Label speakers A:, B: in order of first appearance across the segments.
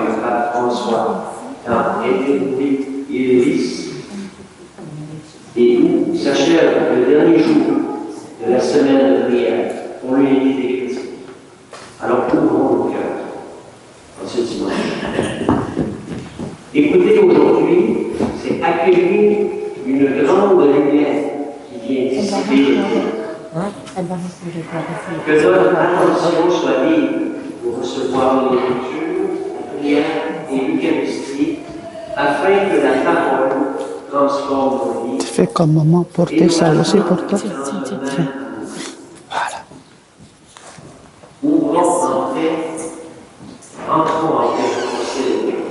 A: par le pape François dans Iris, et où s'achève le dernier jour de la semaine de prière pour l'unité des chrétiens. Alors ouvrons nos cœurs en ce dimanche. Écouter aujourd'hui, c'est accueillir une grande lumière qui vient dissiper les ténèbres. Que notre attention soit libre pour recevoir l'écriture, la prière et l'Eucharistie, afin que la parole transforme nos vies.
B: Tu fais comme maman, porter ça aussi pour toi. Voilà.
A: Ouvrons en paix, entrons en paix pour célébrer.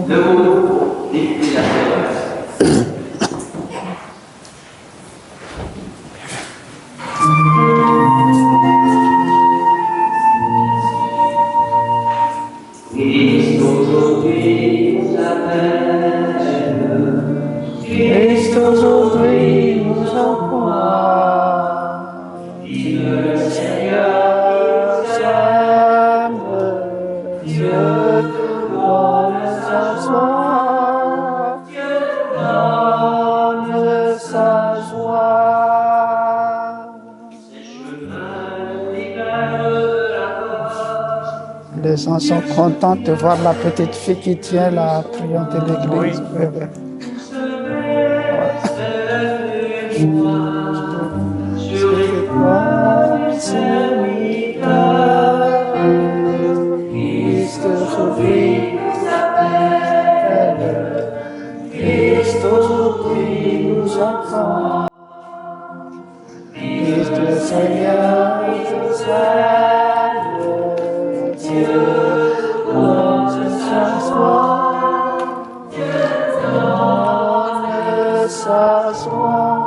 A: Levons-nous pour débuter la célébration. Christ aujourd'hui nous appelle, Christ aujourd'hui nous envoie, vive le Seigneur, s'aime, Dieu donne sa joie, Dieu donne sa joie. Ces chemins libèrent la porte.
B: Les gens sont contents de voir la petite fille qui tient la prière de l'église. Oui, oui.
A: Sur les toits serviteurs, Christ aujourd'hui nous appelle, Christ aujourd'hui nous entend, Christ le Seigneur nous aime, Dieu donne sa joie, Dieu donne sa joie.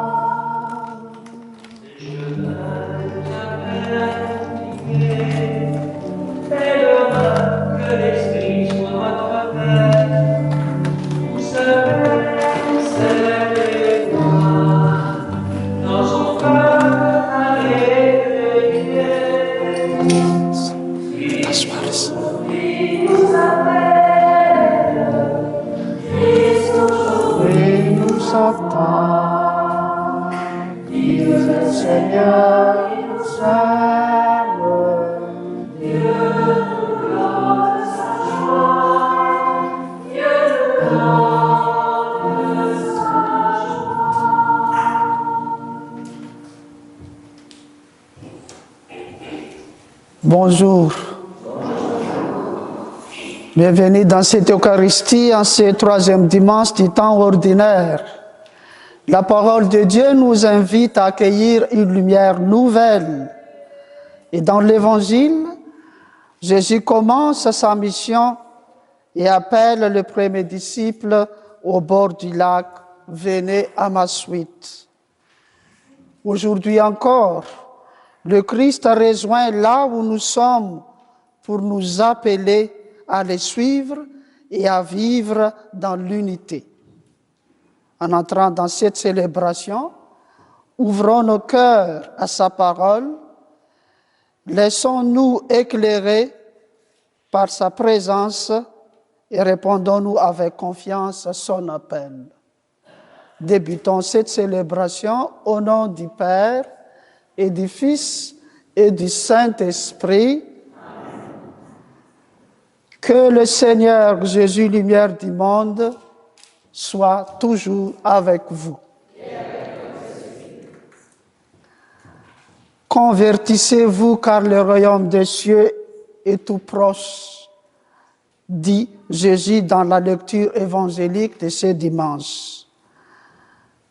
B: Seigneur nous aime, Dieu nous donne sa joie, Dieu nous donne sa joie. Bonjour. Bienvenue dans cette Eucharistie, en ce troisième dimanche du temps ordinaire. La parole de Dieu nous invite à accueillir une lumière nouvelle. Et dans l'Évangile, Jésus commence sa mission et appelle le premier disciple au bord du lac, « Venez à ma suite ». Aujourd'hui encore, le Christ rejoint là où nous sommes pour nous appeler à les suivre et à vivre dans l'unité. En entrant dans cette célébration, ouvrons nos cœurs à sa parole, laissons-nous éclairer par sa présence et répondons-nous avec confiance à son appel. Débutons cette célébration au nom du Père et du Fils et du Saint-Esprit. Que le Seigneur Jésus, lumière du monde, soit toujours avec vous. Convertissez-vous car le royaume des cieux est tout proche, dit Jésus dans la lecture évangélique de ce dimanche.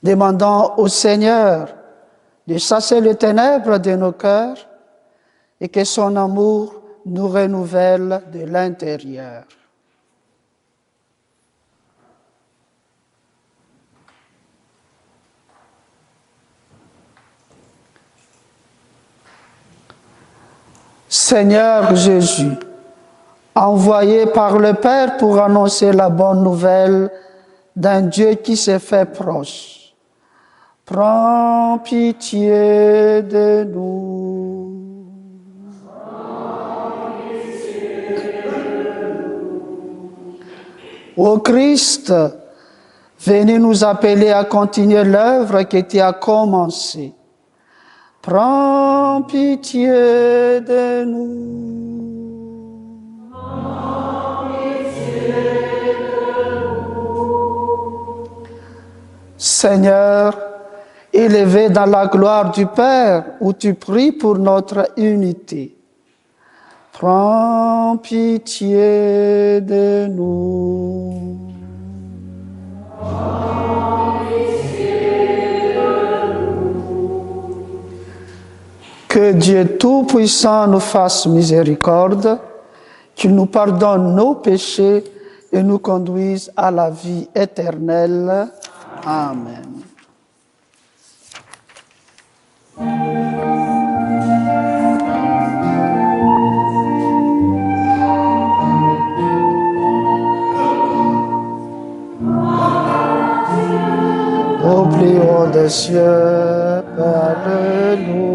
B: Demandons au Seigneur de chasser les ténèbres de nos cœurs et que son amour nous renouvelle de l'intérieur. Seigneur Jésus, envoyé par le Père pour annoncer la bonne nouvelle d'un Dieu qui s'est fait proche, prends pitié de nous. Ô Christ, venez nous appeler à continuer l'œuvre que tu as commencée. Prends pitié de nous.
C: Prends pitié de nous.
B: Seigneur, élevé dans la gloire du Père, où tu pries pour notre unité, prends pitié de nous.
C: Prends pitié de nous.
B: Que Dieu Tout-Puissant nous fasse miséricorde, qu'il nous pardonne nos péchés et nous conduise à la vie éternelle. Amen. Au plus haut des cieux, alléluia.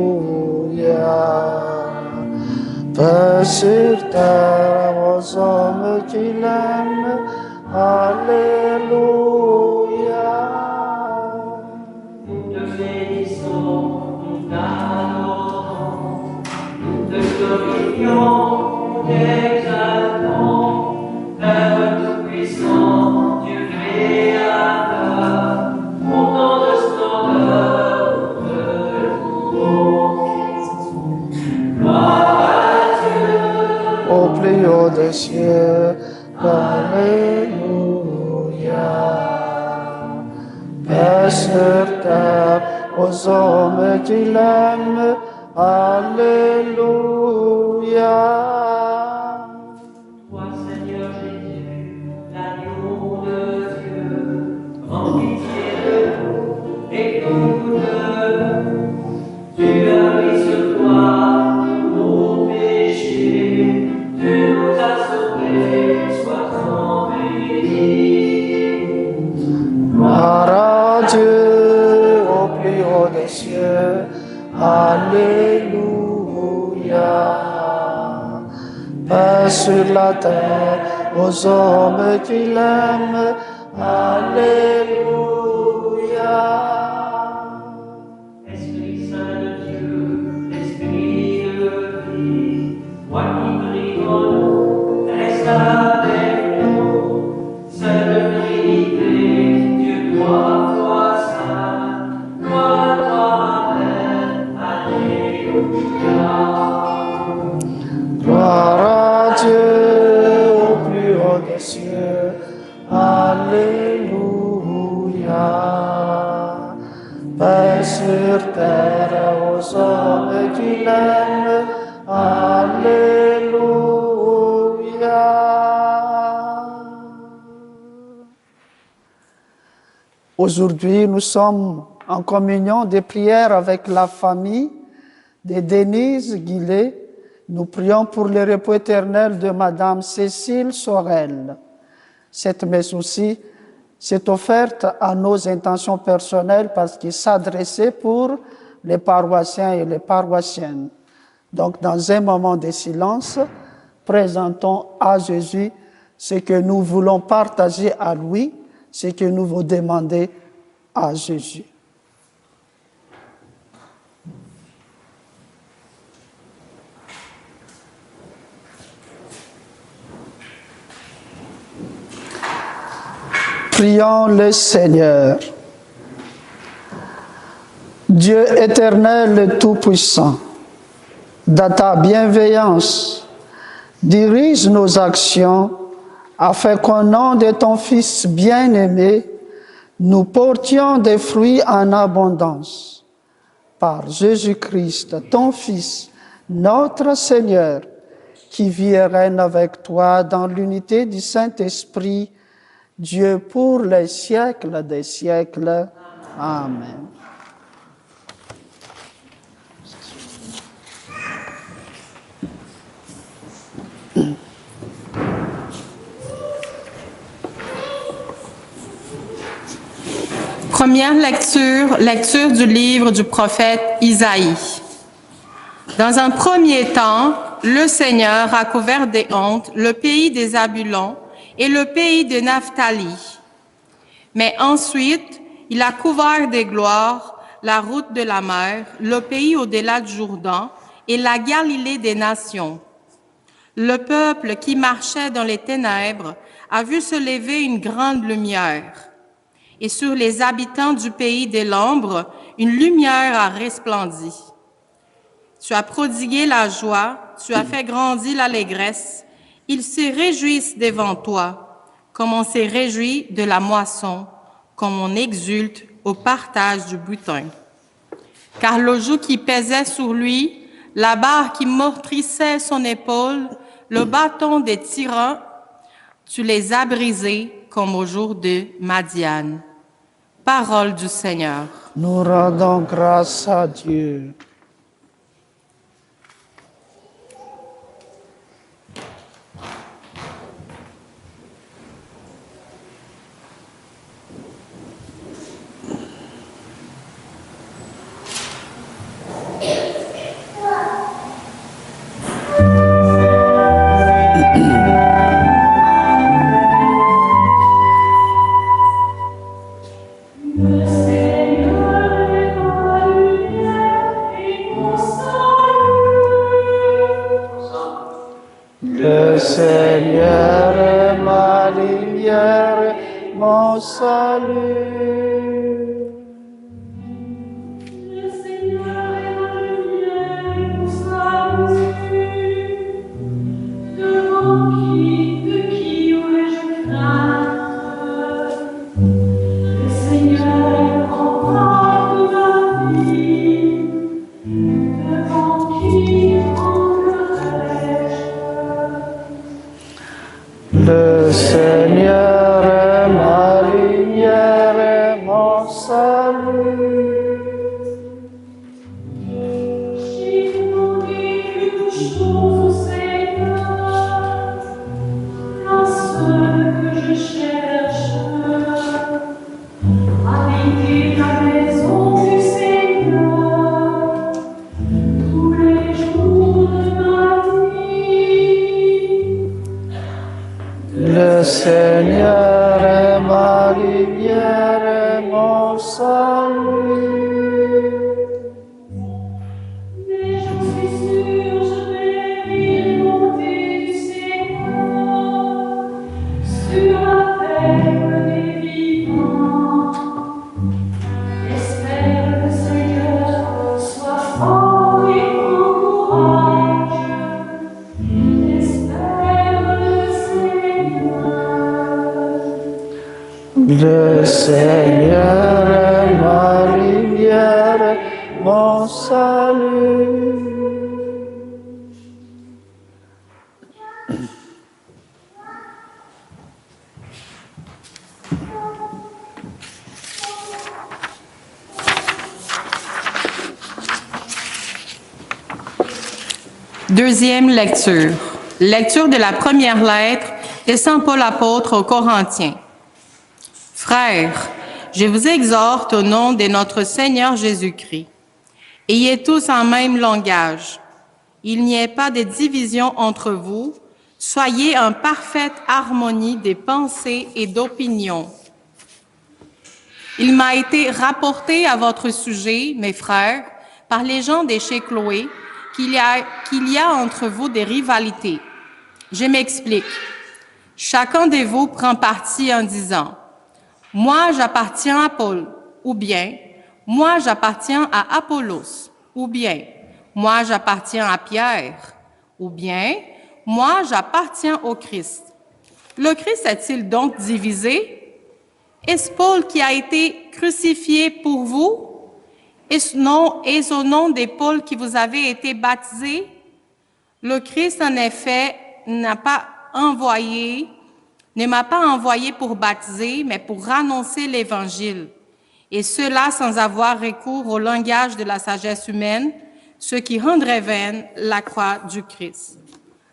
B: Paix sur terre aux hommes qui l'aiment, alléluia.
A: Nous te bénissons, nous t'adorons, nous te glorifions, nous t'exaltons, Père Tout-Puissant, Dieu Créateur, montant de splendeur, de gloire à Dieu.
B: Au plus haut des cieux, alléluia. Paix sur terre aux hommes qui l'aiment, alléluia.
A: Toi, Seigneur Jésus, l'agneau de Dieu, prends pitié de nous, écoute-nous. Tu as pris sur toi nos péchés, tu nous as sauvés, sois-en béni.
B: Gloire à Dieu au plus haut des cieux, alléluia. Paix sur la terre aux hommes qui l'aiment, alléluia.
A: Esprit Saint de Dieu, Esprit de vie, toi qui brilles en nous, reste avec nous. Seule Trinité, Dieu trois fois saint, toi, Amen, alléluia.
B: Gloire à Dieu au plus haut des cieux, alléluia. Paix sur terre aux hommes qui l'aiment, alléluia. Aujourd'hui, nous sommes en communion des prières avec la famille de Denise Guillet. Nous prions pour le repos éternel de Madame Cécile Sorel. Cette messe aussi s'est offerte à nos intentions personnelles parce qu'il s'adressait pour les paroissiens et les paroissiennes. Donc, dans un moment de silence, présentons à Jésus ce que nous voulons partager à lui, ce que nous vous demandons à Jésus. Prions le Seigneur. Dieu éternel et tout-puissant, dans ta bienveillance, dirige nos actions afin qu'au nom de ton Fils bien-aimé, nous portions des fruits en abondance. Par Jésus-Christ, ton Fils, notre Seigneur, qui vit et règne avec toi dans l'unité du Saint-Esprit, Dieu pour les siècles des siècles. Amen.
D: Première lecture du livre du prophète Isaïe. Dans un premier temps, le Seigneur a couvert de honte le pays des Zabulons et le pays de Naphtali. Mais ensuite, il a couvert de gloire la route de la mer, le pays au-delà du Jourdain et la Galilée des nations. Le peuple qui marchait dans les ténèbres a vu se lever une grande lumière. Et sur les habitants du pays de l'ombre, une lumière a resplendi. Tu as prodigué la joie, tu as fait grandir l'allégresse. Ils se réjouissent devant toi, comme on s'est réjoui de la moisson, comme on exulte au partage du butin. Car le joug qui pesait sur lui, la barre qui meurtrissait son épaule, le bâton des tyrans, tu les as brisés comme au jour de Madian. Parole du Seigneur.
B: Nous rendons grâce à Dieu.
C: Le Seigneur est ma lumière et mon salut.
B: Le Seigneur est ma lumière, mon salut.
C: Le Seigneur est ma lumière et mon salut. De qui aurais-je crainte? Le Seigneur est rempart de ma vie. Devant qui tremblerais-je?
B: Le Seigneur est ma lumière et mon salut.
C: J'ai demandé une chose au Seigneur, la seule que je cherche, habiter la maison du Seigneur tous les jours de ma vie.
B: Le Seigneur est ma lumière et mon salut.
C: Mais je suis sûre, je vais rire monter du Seigneur sur la terre des vivants. Espère le Seigneur, sois fort et prends courage. Espère le Seigneur.
B: Le Seigneur est ma lumière, mon salut.
D: Deuxième lecture. Lecture de la première lettre de Saint Paul apôtre aux Corinthiens. Frères, je vous exhorte au nom de notre Seigneur Jésus-Christ. Ayez tous un même langage. Il n'y ait pas de division entre vous. Soyez en parfaite harmonie des pensées et d'opinions. Il m'a été rapporté à votre sujet, mes frères, par les gens de chez Chloé, qu'il y a entre vous des rivalités. Je m'explique. Chacun de vous prend parti en disant « Moi, j'appartiens à Paul » ou bien « Moi, j'appartiens à Apollos » ou bien « Moi, j'appartiens à Pierre » ou bien « Moi, j'appartiens au Christ ». Le Christ est-il donc divisé? Est-ce Paul qui a été crucifié pour vous? Est-ce au nom de Paul que vous avez été baptisés? Le Christ, en effet, ne m'a pas envoyé pour baptiser, mais pour annoncer l'Évangile, et cela sans avoir recours au langage de la sagesse humaine, ce qui rendrait vaine la croix du Christ.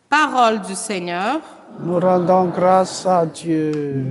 D: Parole du Seigneur.
B: Nous rendons grâce à Dieu.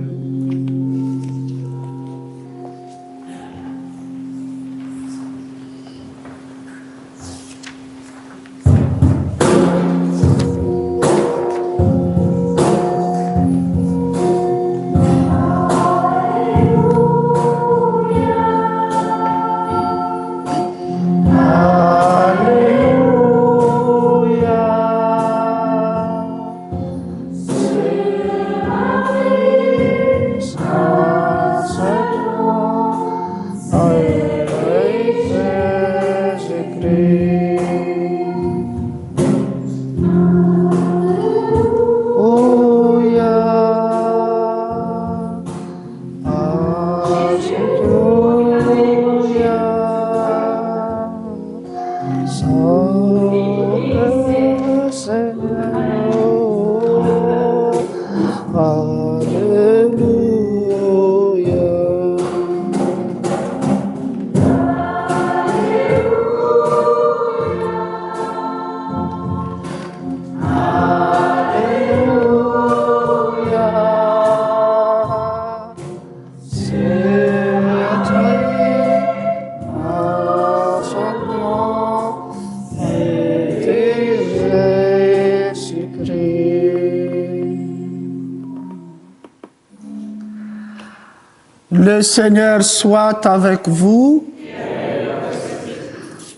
B: Le Seigneur soit avec vous.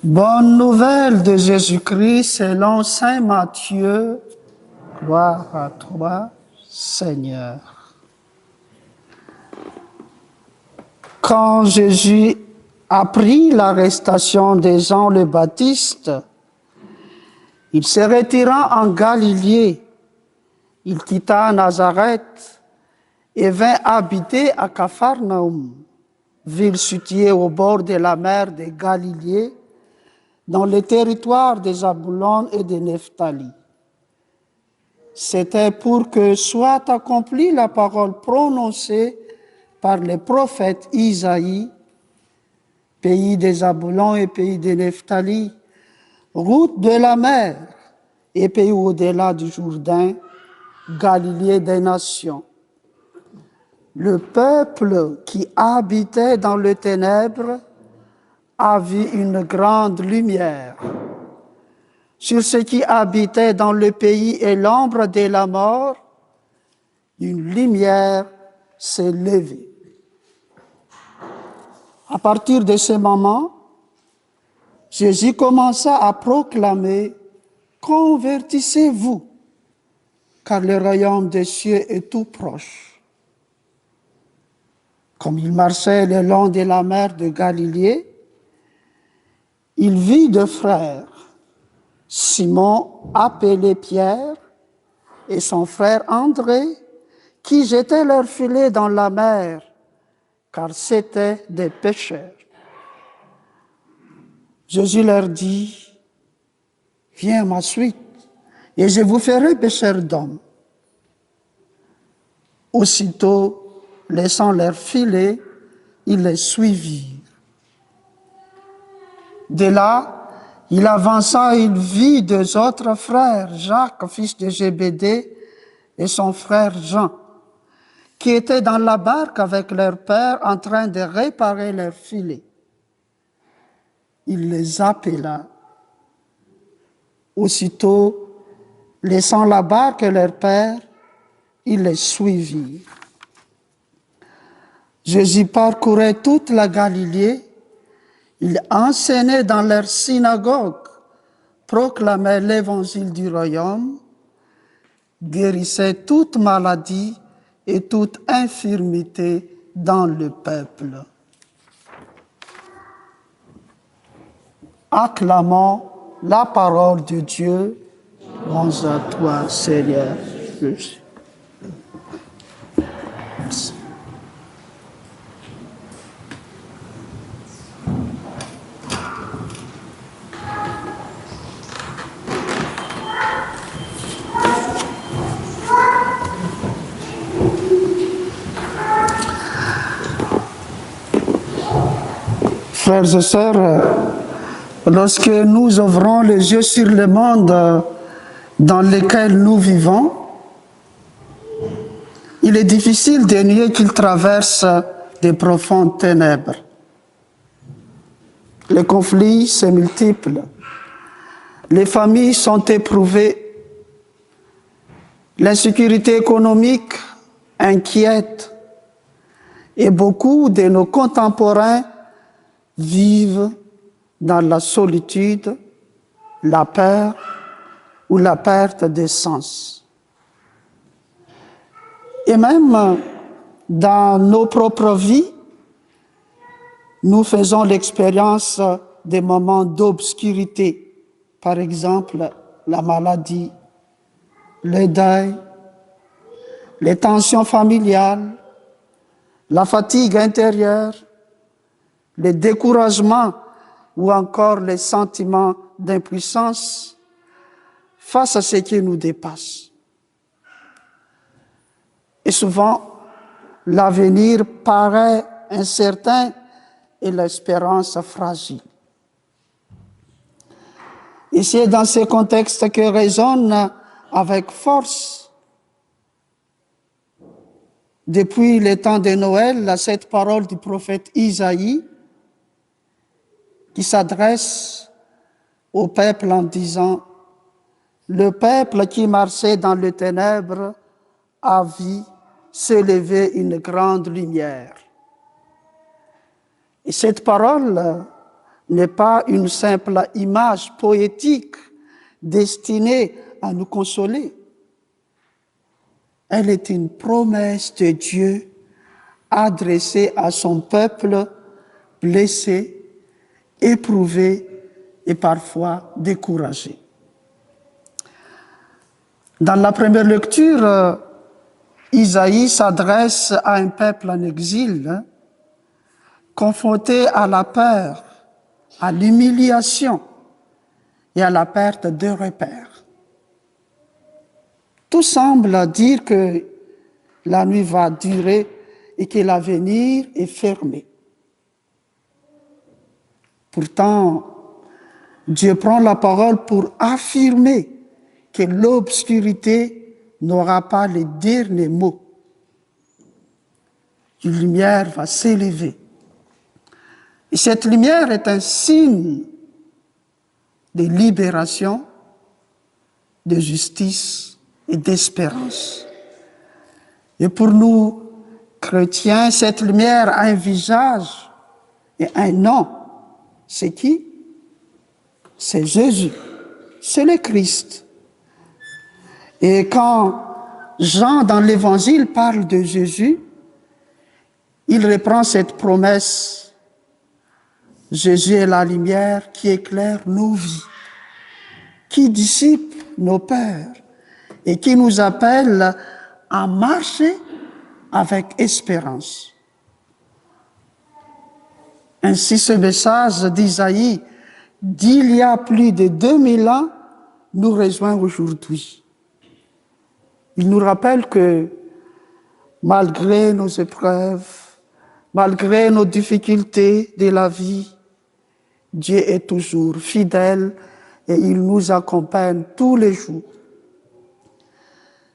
B: Bonne nouvelle de Jésus-Christ selon saint Matthieu. Gloire à toi, Seigneur. Quand Jésus apprit l'arrestation de Jean le Baptiste, il se retira en Galilée. Il quitta Nazareth et vint habiter à Capharnaüm, ville située au bord de la mer de Galilée, dans le territoire de Zabulon et de Nephtali. C'était pour que soit accomplie la parole prononcée par le prophète Isaïe, pays de Zabulon et pays de Nephtali, route de la mer et pays au-delà du Jourdain, Galilée des nations. Le peuple qui habitait dans les ténèbres a vu une grande lumière. Sur ceux qui habitaient dans le pays et l'ombre de la mort, une lumière s'est levée. À partir de ce moment, Jésus commença à proclamer « Convertissez-vous, car le royaume des cieux est tout proche. » Comme il marchait le long de la mer de Galilée, il vit deux frères, Simon appelé Pierre et son frère André, qui jetaient leurs filets dans la mer, car c'étaient des pêcheurs. Jésus leur dit, « Viens à ma suite, et je vous ferai pêcheurs d'hommes. » Aussitôt, laissant leurs filets, ils les suivirent. De là, il avança et il vit deux autres frères, Jacques, fils de Zébédée, et son frère Jean, qui étaient dans la barque avec leur père en train de réparer leurs filets. Il les appela. Aussitôt, laissant la barque et leur père, ils les suivirent. Jésus parcourait toute la Galilée, il enseignait dans leur synagogue, proclamait l'évangile du royaume, guérissait toute maladie et toute infirmité dans le peuple. Acclamons la parole de Dieu. Louange à toi, Seigneur. Merci. Frères et sœurs, lorsque nous ouvrons les yeux sur le monde dans lequel nous vivons, il est difficile de nier qu'il traverse de profondes ténèbres. Les conflits se multiplient, les familles sont éprouvées, l'insécurité économique inquiète et beaucoup de nos contemporains vivent dans la solitude, la peur ou la perte de sens. Et même dans nos propres vies, nous faisons l'expérience des moments d'obscurité, par exemple la maladie, le deuil, les tensions familiales, la fatigue intérieure, le découragement ou encore les sentiments d'impuissance face à ce qui nous dépasse. Et souvent, l'avenir paraît incertain et l'espérance fragile. Et c'est dans ces contextes que résonne avec force, depuis les temps de Noël, cette parole du prophète Isaïe qui s'adresse au peuple en disant « Le peuple qui marchait dans les ténèbres a vu se lever une grande lumière. » Et cette parole n'est pas une simple image poétique destinée à nous consoler. Elle est une promesse de Dieu adressée à son peuple blessé, éprouvé et parfois découragé. Dans la première lecture, Isaïe s'adresse à un peuple en exil, confronté à la peur, à l'humiliation et à la perte de repères. Tout semble dire que la nuit va durer et que l'avenir est fermé. Pourtant, Dieu prend la parole pour affirmer que l'obscurité n'aura pas les derniers mots. Une lumière va s'élever. Et cette lumière est un signe de libération, de justice et d'espérance. Et pour nous, chrétiens, cette lumière a un visage et un nom. C'est qui? C'est Jésus, c'est le Christ. Et quand Jean, dans l'Évangile, parle de Jésus, il reprend cette promesse. Jésus est la lumière qui éclaire nos vies, qui dissipe nos peurs et qui nous appelle à marcher avec espérance. Ainsi, ce message d'Isaïe d'il y a plus de 2000 ans nous rejoint aujourd'hui. Il nous rappelle que malgré nos épreuves, malgré nos difficultés de la vie, Dieu est toujours fidèle et il nous accompagne tous les jours.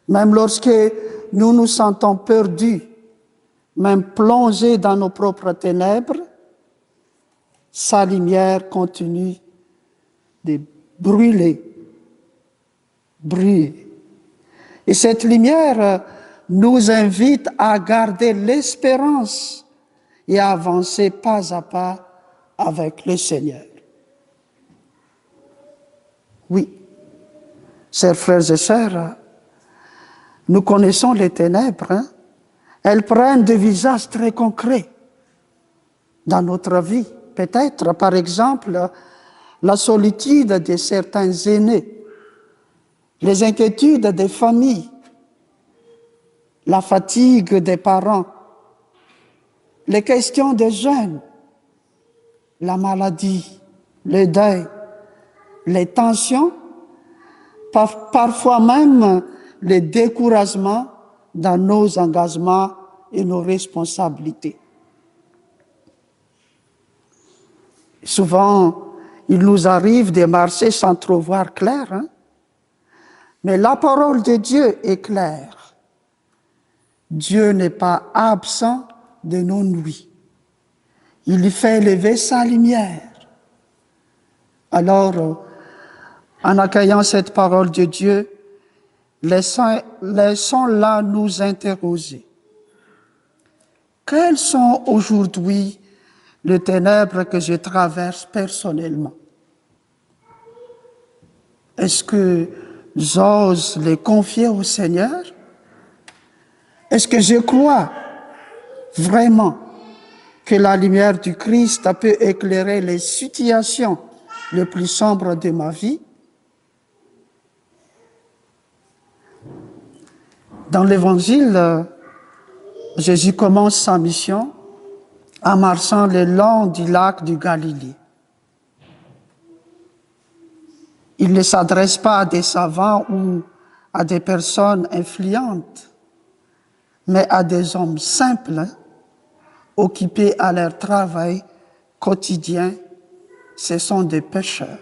B: Même lorsque nous nous sentons perdus, même plongés dans nos propres ténèbres, sa lumière continue de brûler. Et cette lumière nous invite à garder l'espérance et à avancer pas à pas avec le Seigneur. Oui, chers frères et sœurs, nous connaissons les ténèbres. Elles prennent des visages très concrets dans notre vie. Peut-être, par exemple, la solitude de certains aînés, les inquiétudes des familles, la fatigue des parents, les questions des jeunes, la maladie, le deuil, les tensions, parfois même le découragement dans nos engagements et nos responsabilités. Souvent, il nous arrive de marcher sans trop voir clair, mais la parole de Dieu est claire. Dieu n'est pas absent de nos nuits. Il y fait lever sa lumière. Alors, en accueillant cette parole de Dieu, laissons-la nous interroger. Quelles sont aujourd'hui les ténèbres que je traverse personnellement? Est-ce que j'ose les confier au Seigneur? Est-ce que je crois vraiment que la lumière du Christ peut éclairer les situations les plus sombres de ma vie? Dans l'Évangile, Jésus commence sa mission en marchant le long du lac du Galilée. Il ne s'adresse pas à des savants ou à des personnes influentes. mais à des hommes simples, occupés à leur travail quotidien. Ce sont des pécheurs.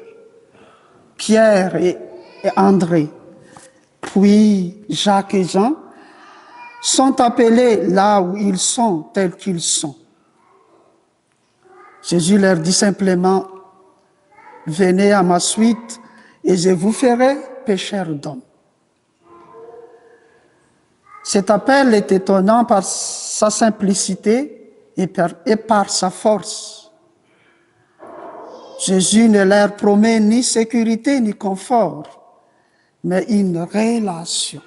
B: Pierre et André, puis Jacques et Jean, sont appelés là où ils sont, tels qu'ils sont. Jésus leur dit simplement, « Venez à ma suite et je vous ferai pécheurs d'hommes. » Cet appel est étonnant par sa simplicité et par sa force. Jésus ne leur promet ni sécurité ni confort, mais une relation,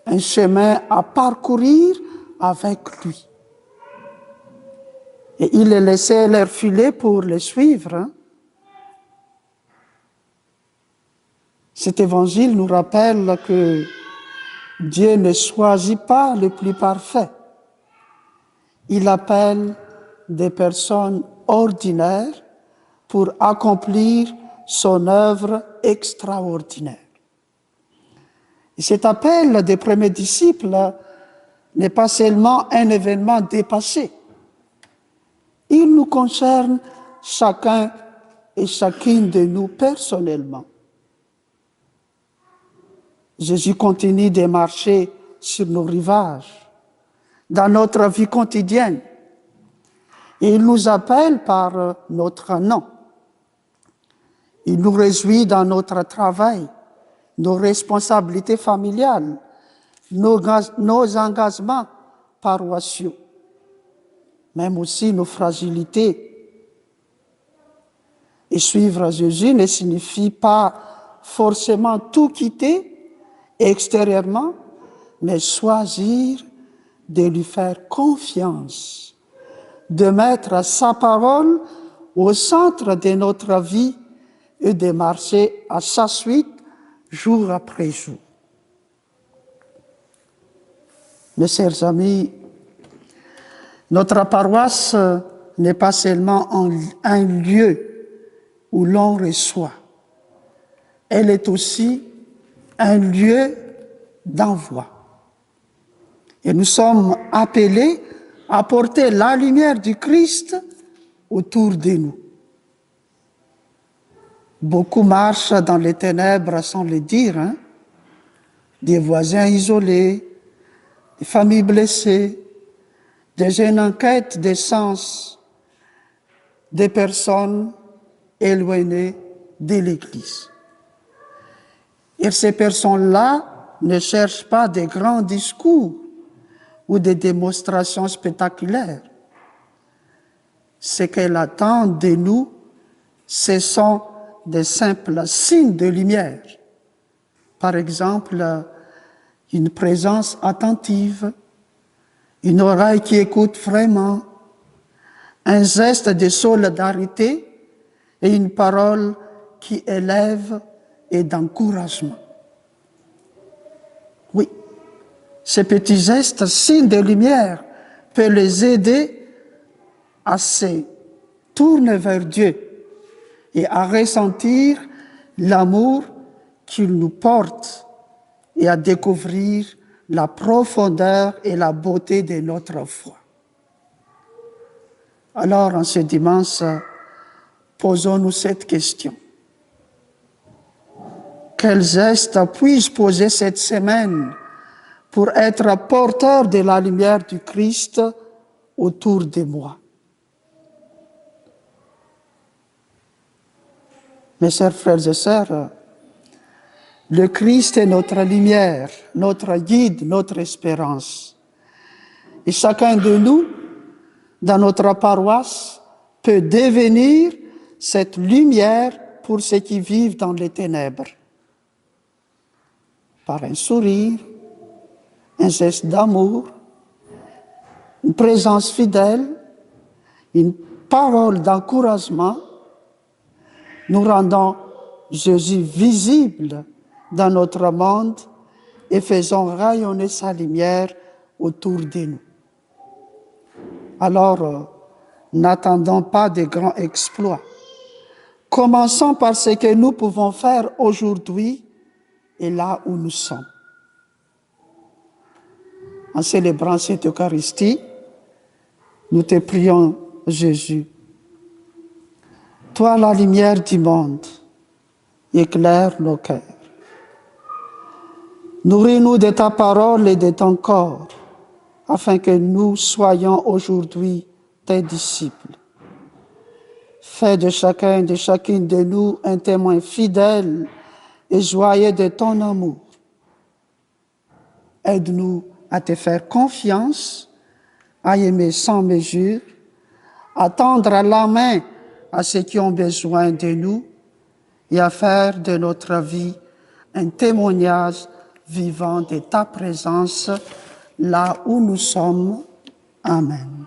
B: un chemin à parcourir avec lui. Et il les laissait leur filer pour les suivre. Cet évangile nous rappelle que Dieu ne choisit pas le plus parfait. Il appelle des personnes ordinaires pour accomplir son œuvre extraordinaire. Et cet appel des premiers disciples n'est pas seulement un événement dépassé. Il nous concerne chacun et chacune de nous personnellement. Jésus continue de marcher sur nos rivages, dans notre vie quotidienne. Et il nous appelle par notre nom. Il nous réjouit dans notre travail, nos responsabilités familiales, nos engagements paroissiaux, même aussi nos fragilités. Et suivre Jésus ne signifie pas forcément tout quitter extérieurement, mais choisir de lui faire confiance, de mettre sa parole au centre de notre vie et de marcher à sa suite jour après jour. Mes chers amis, notre paroisse n'est pas seulement un lieu où l'on reçoit, elle est aussi un lieu d'envoi. Et nous sommes appelés à porter la lumière du Christ autour de nous. Beaucoup marchent dans les ténèbres sans le dire, des voisins isolés, des familles blessées, des jeunes en quête de sens, des personnes éloignées de l'Église. Et ces personnes-là ne cherchent pas de grands discours ou des démonstrations spectaculaires. Ce qu'elles attendent de nous, ce sont des simples signes de lumière. Par exemple, une présence attentive, une oreille qui écoute vraiment, un geste de solidarité et une parole qui élève et d'encouragement. Oui, ces petits gestes, signes de lumière, peuvent les aider à se tourner vers Dieu et à ressentir l'amour qu'il nous porte et à découvrir la profondeur et la beauté de notre foi. Alors, en ce dimanche, posons-nous cette question. Quels gestes puis-je poser cette semaine pour être porteur de la lumière du Christ autour de moi? Mes chers frères et sœurs, le Christ est notre lumière, notre guide, notre espérance. Et chacun de nous, dans notre paroisse, peut devenir cette lumière pour ceux qui vivent dans les ténèbres. Par un sourire, un geste d'amour, une présence fidèle, une parole d'encouragement, nous rendons Jésus visible dans notre monde et faisons rayonner sa lumière autour de nous. Alors, n'attendons pas de grands exploits. Commençons par ce que nous pouvons faire aujourd'hui et là où nous sommes. en célébrant cette Eucharistie, nous te prions, Jésus. Toi, la lumière du monde, éclaire nos cœurs. Nourris-nous de ta parole et de ton corps, afin que nous soyons aujourd'hui tes disciples. Fais de chacun et de chacune de nous un témoin fidèle et joyeux de ton amour. Aide-nous à te faire confiance, à aimer sans mesure, à tendre la main à ceux qui ont besoin de nous et à faire de notre vie un témoignage vivant de ta présence là où nous sommes. Amen.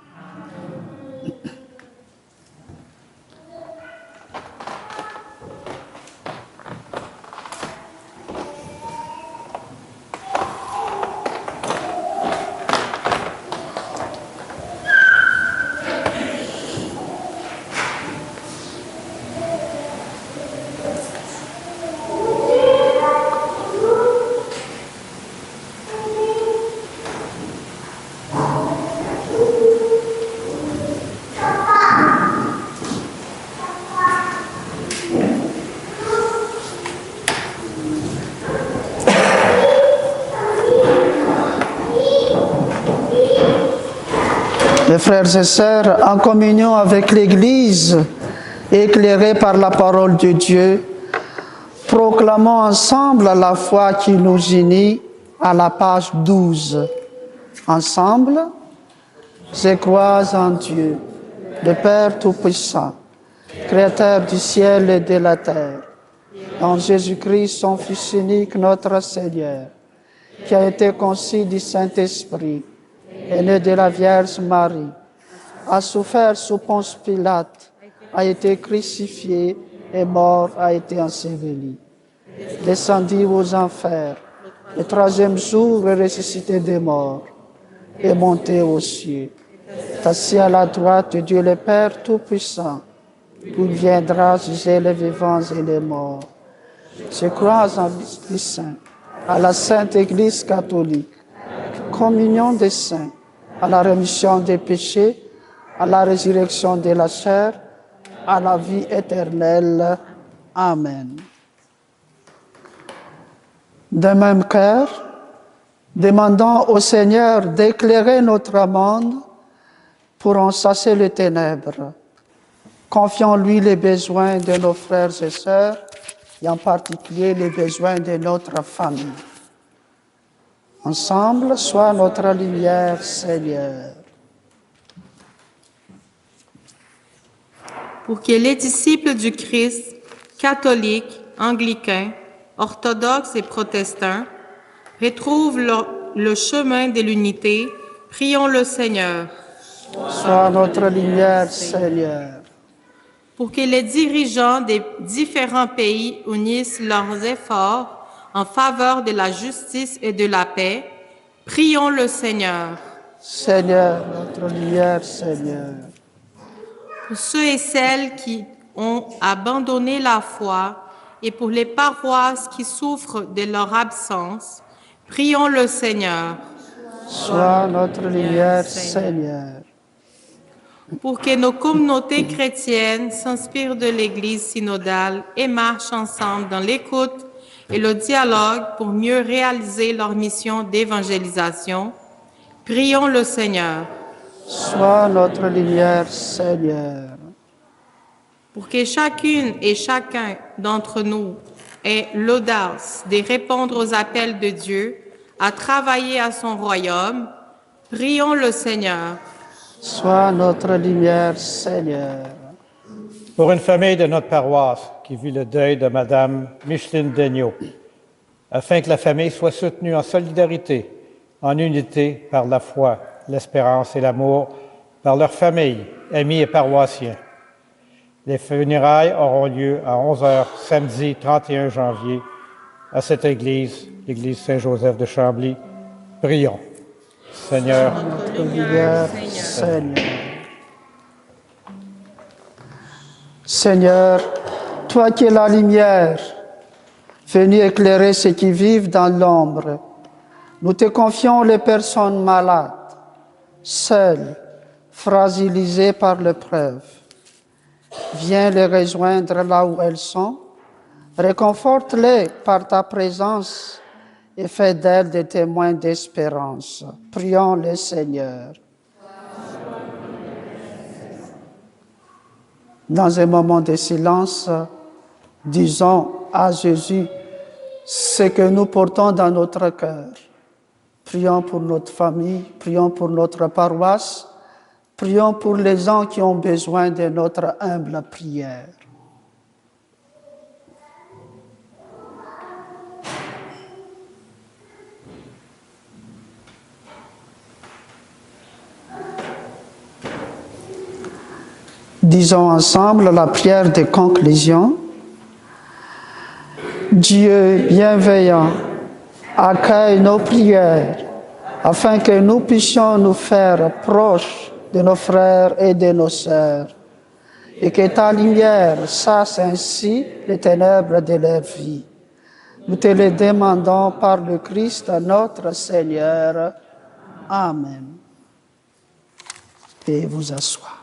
B: Les frères et sœurs, en communion avec l'Église, éclairée par la parole de Dieu, proclamons ensemble la foi qui nous unit à la page 12. Ensemble, je crois en Dieu, le Père Tout-Puissant, Créateur du ciel et de la terre, en Jésus-Christ, son Fils unique, notre Seigneur, qui a été conçu du Saint-Esprit, est né de la Vierge Marie, a souffert sous Ponce Pilate, a été crucifié et mort, a été enseveli, descendu aux enfers, le troisième jour est ressuscité des morts, est monté aux cieux, est assis à la droite de Dieu le Père Tout-Puissant, où il viendra juger les vivants et les morts. Je crois en l'Esprit Saint, à la Sainte Église catholique, communion des saints, à la rémission des péchés, à la résurrection de la chair, à la vie éternelle. Amen. De même cœur, demandons au Seigneur d'éclairer notre monde pour en chasser les ténèbres. Confions-lui les besoins de nos frères et sœurs, et en particulier les besoins de notre famille. Ensemble, sois notre lumière, Seigneur.
D: Pour que les disciples du Christ, catholiques, anglicains, orthodoxes et protestants, retrouvent le chemin de l'unité, prions le Seigneur.
B: Sois notre lumière, Seigneur.
D: Pour que les dirigeants des différents pays unissent leurs efforts en faveur de la justice et de la paix, prions le Seigneur.
B: Seigneur, notre lumière, Seigneur.
D: Pour ceux et celles qui ont abandonné la foi et pour les paroisses qui souffrent de leur absence, prions le Seigneur.
B: Sois notre lumière, Seigneur.
D: Pour que nos communautés chrétiennes s'inspirent de l'Église synodale et marchent ensemble dans l'écoute et le dialogue pour mieux réaliser leur mission d'évangélisation, prions le Seigneur.
B: Sois notre lumière, Seigneur.
D: Pour que chacune et chacun d'entre nous ait l'audace de répondre aux appels de Dieu à travailler à son royaume, prions le Seigneur.
B: Sois notre lumière, Seigneur.
E: Pour une famille de notre paroisse qui vit le deuil de Madame Micheline Daigneault, afin que la famille soit soutenue en solidarité, en unité par la foi, l'espérance et l'amour, par leur famille, amis et paroissiens. Les funérailles auront lieu à 11h samedi 31 janvier à cette église, l'église Saint-Joseph de Chambly. Prions. Seigneur,
B: Notre lumière, Seigneur. Seigneur, toi qui es la lumière, venu éclairer ceux qui vivent dans l'ombre, Nous te confions les personnes malades, seules, fragilisées par l'épreuve. Viens les rejoindre là où elles sont, réconforte-les par ta présence et fais d'elles des témoins d'espérance. Prions le Seigneur. Dans un moment de silence, disons à Jésus ce que nous portons dans notre cœur. Prions pour notre famille, prions pour notre paroisse, prions pour les gens qui ont besoin de notre humble prière. Disons ensemble la prière de conclusion. Dieu bienveillant, accueille nos prières afin que nous puissions nous faire proches de nos frères et de nos sœurs et que ta lumière chasse ainsi les ténèbres de leur vie. Nous te le demandons par le Christ notre Seigneur. Amen. Et vous asseoir.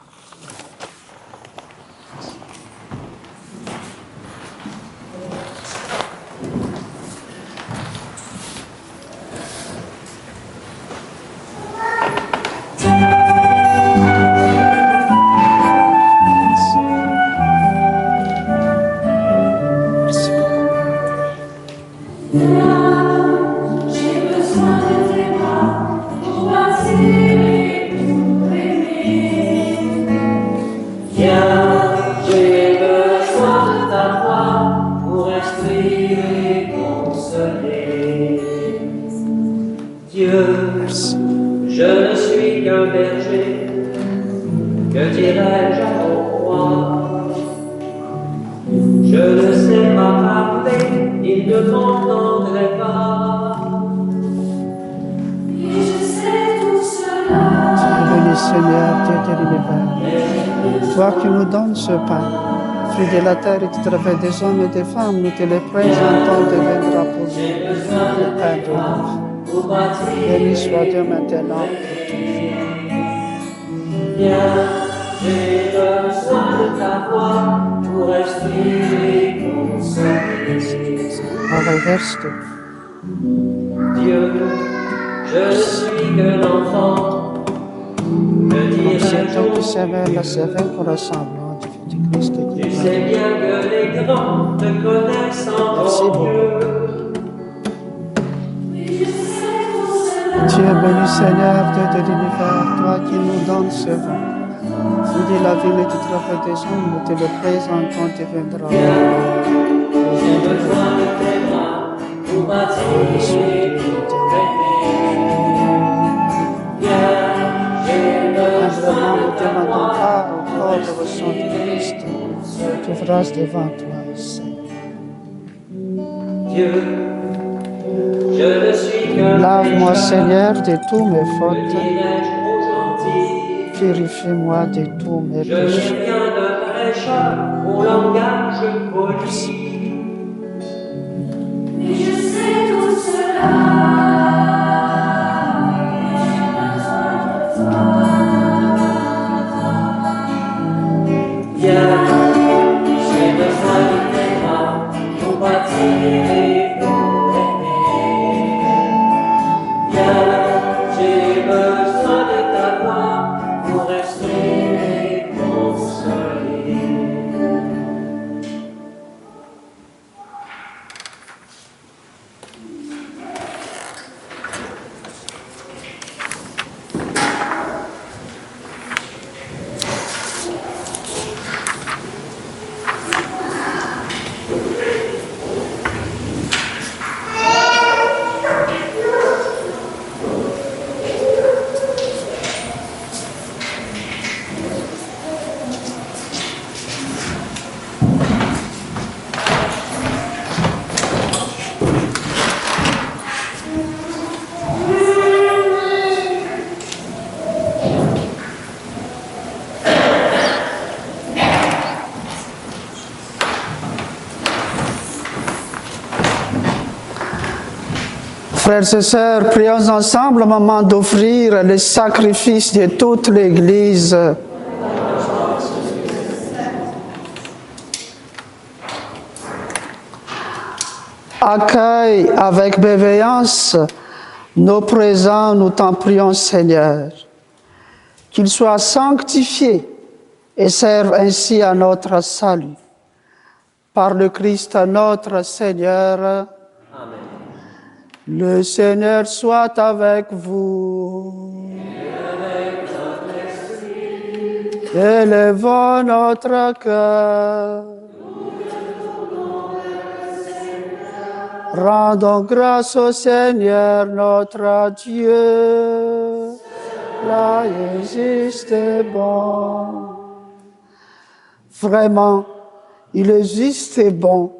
B: Toi qui nous donnes ce pain, fruit de la terre et qui travaille des hommes et des femmes, nous te le présentons, deviendra pour nous le pain de vie. Béni soit Dieu maintenant et toujours.
C: J'ai besoin de ta voix pour respirer consolé.
B: Reverse-toi.
C: Dieu, je ne suis que l'enfant.
B: C'est toi qui sévère la sévère pour ressembler du Christ.
C: Tu sais bien que les grands te connaissent en Dieu.
B: Tu es béni Seigneur, Dieu de l'univers, toi qui nous donnes ce vin. Fruit de la vie et du travail des hommes, nous te le présentons, tu viendras.
C: J'ai besoin de tes bras pour m'attirer.
B: Vraiment, nous demandons part au corps de le sang du Christ. Tu feras devant toi, Seigneur.
C: Dieu, je ne suis que
B: lave-moi, Seigneur, de tous mes fautes. Purifie-moi de tous mes péchés.
C: Je viens de prêcheur au langage poli.
F: Mais je sais tout cela.
C: Viens, j'ai besoin de tes bras pour m'attirer, pour aimer. Viens, j'ai besoin de ta voix pour respirer, consoler.
B: Frères et sœurs, prions ensemble au moment d'offrir le sacrifice de toute l'Église. Accueille avec bienveillance nos présents, nous t'en prions Seigneur. Qu'ils soient sanctifiés et servent ainsi à notre salut. Par le Christ notre Seigneur.
A: Amen.
B: Le Seigneur soit avec vous. Élevons notre cœur. Rendons grâce au Seigneur notre Dieu. Là, il est juste et bon. Vraiment, il est juste et bon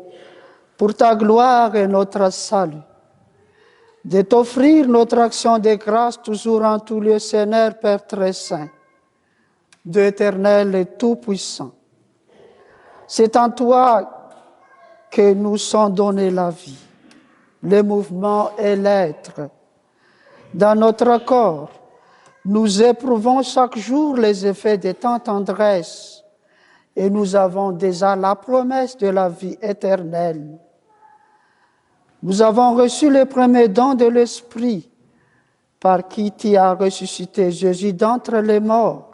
B: pour ta gloire et notre salut, de t'offrir notre action de grâce toujours en tout lieu, Seigneur, Père très saint, Dieu éternel et tout-puissant. C'est en toi que nous sont donnés la vie, le mouvement et l'être. Dans notre corps, nous éprouvons chaque jour les effets de ta tendresse et nous avons déjà la promesse de la vie éternelle. Nous avons reçu le premier don de l'Esprit, par qui tu as ressuscité Jésus d'entre les morts.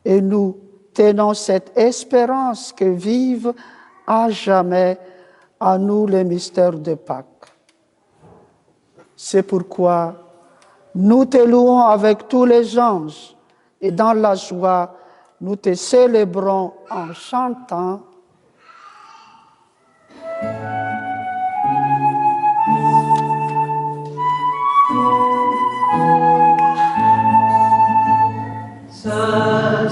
B: Et nous tenons cette espérance que vive à jamais en nous les mystères de Pâques. C'est pourquoi nous te louons avec tous les anges et dans la joie, nous te célébrons en chantant. Saint,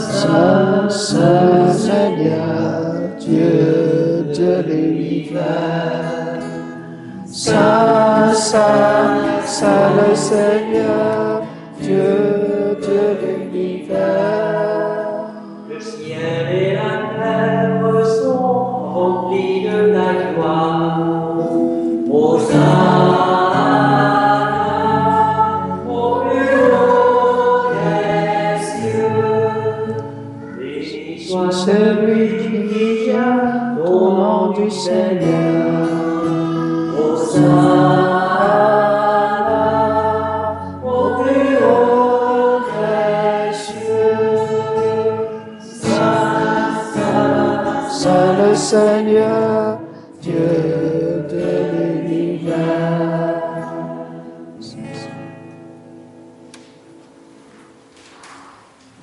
B: Saint Seigneur, Dieu de l'univers. Saint, Saint, Saint le Seigneur, Dieu de l'univers.
A: Le ciel et la terre sont remplis de ta gloire. Hosanna au plus haut des cieux. Béni soit celui qui vient au nom du Seigneur. Hosanna au plus haut des cieux. Saint, Saint,
B: Saint le Seigneur, Dieu de l'univers.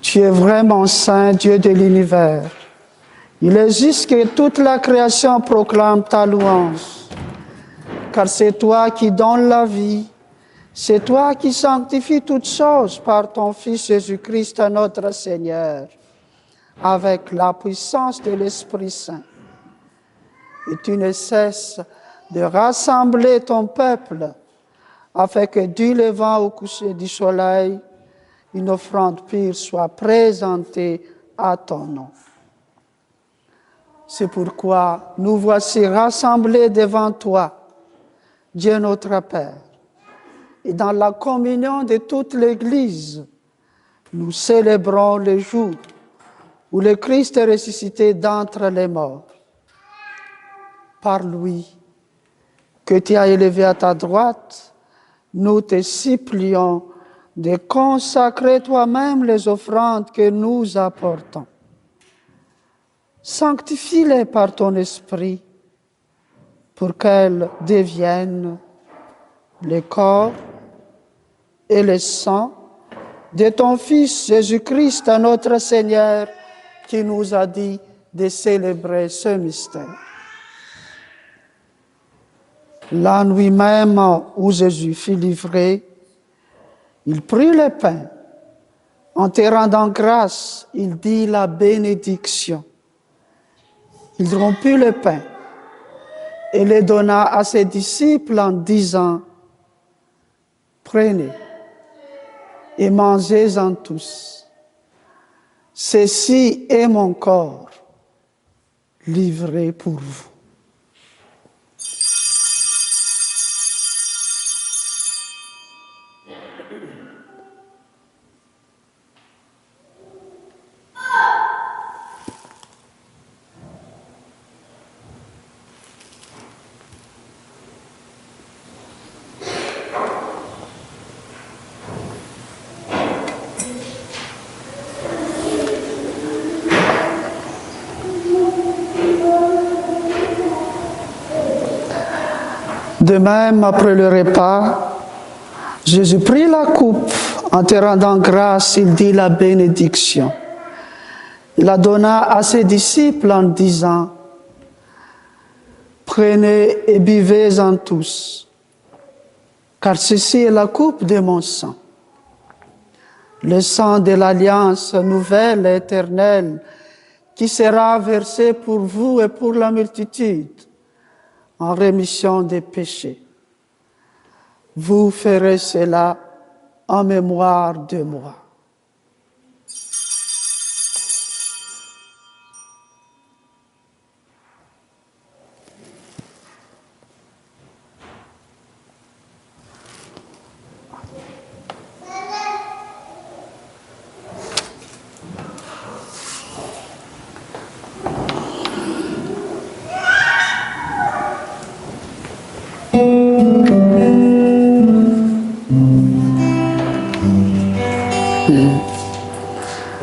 B: Tu es vraiment saint, Dieu de l'univers. Il est juste que toute la création proclame ta louange. Car c'est toi qui donnes la vie, c'est toi qui sanctifies toutes choses par ton Fils Jésus-Christ, notre Seigneur, avec la puissance de l'Esprit Saint. Et tu ne cesses de rassembler ton peuple, afin que du levant au coucher du soleil, une offrande pure soit présentée à ton nom. C'est pourquoi nous voici rassemblés devant toi, Dieu notre Père, et dans la communion de toute l'Église, nous célébrons le jour où le Christ est ressuscité d'entre les morts. Par lui, que tu as élevé à ta droite, nous te supplions de consacrer toi-même les offrandes que nous apportons. Sanctifie-les par ton esprit, pour qu'elles deviennent le corps et le sang de ton Fils Jésus-Christ, notre Seigneur, qui nous a dit de célébrer ce mystère. La nuit même où Jésus fut livré, il prit le pain. En te rendant grâce, il dit la bénédiction. Il rompit le pain et le donna à ses disciples en disant, « Prenez et mangez-en tous. Ceci est mon corps livré pour vous. » De même, après le repas, Jésus prit la coupe. En te rendant grâce, il dit la bénédiction. Il la donna à ses disciples en disant, « Prenez et buvez-en tous, car ceci est la coupe de mon sang, le sang de l'alliance nouvelle et éternelle, qui sera versé pour vous et pour la multitude, en rémission des péchés. Vous ferez cela en mémoire de moi. »